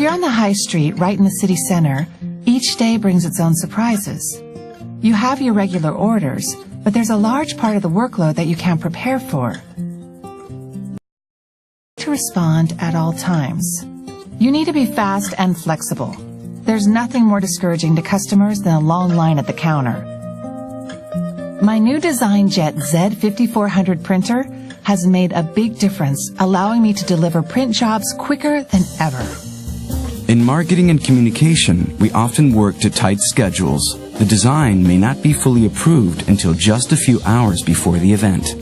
you're on the high street right in the city center, each day brings its own surprises. You have your regular orders, but there's a large part of the workload that you can't prepare for. To respond at all times. You need to be fast and flexible. There's nothing more discouraging to customers than a long line at the counter. My new DesignJet Z5400 printer has made a big difference, allowing me to deliver print jobs quicker than ever. In marketing and communication, we often work to tight schedules. The design may not be fully approved until just a few hours before the event.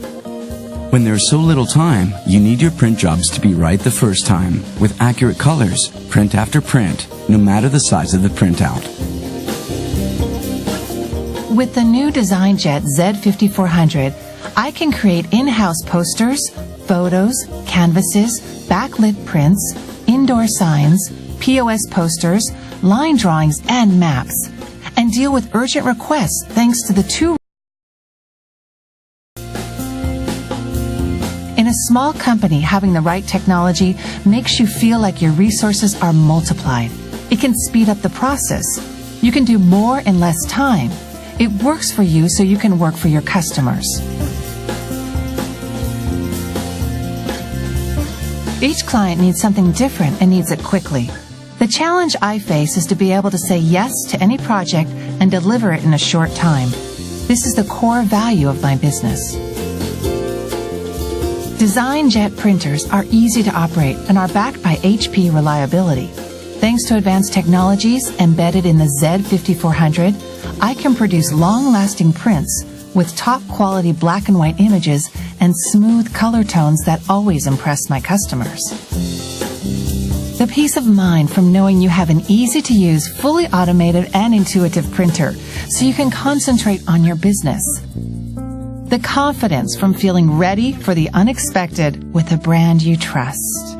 When there's so little time, you need your print jobs to be right the first time, with accurate colors, print after print, no matter the size of the printout. With the new DesignJet Z5400, I can create in-house posters, photos, canvases, backlit prints, indoor signs, POS posters, line drawings, and maps, and deal with urgent requests thanks to the two. In a small company, having the right technology makes you feel like your resources are multiplied. It can speed up the process. You can do more in less time. It works for you so you can work for your customers. Each client needs something different and needs it quickly. The challenge I face is to be able to say yes to any project and deliver it in a short time. This is the core value of my business. DesignJet printers are easy to operate and are backed by HP reliability. Thanks to advanced technologies embedded in the Z5400, I can produce long-lasting prints with top-quality black and white images and smooth color tones that always impress my customers. The peace of mind from knowing you have an easy-to-use, fully automated and intuitive printer so you can concentrate on your business. The confidence from feeling ready for the unexpected with a brand you trust.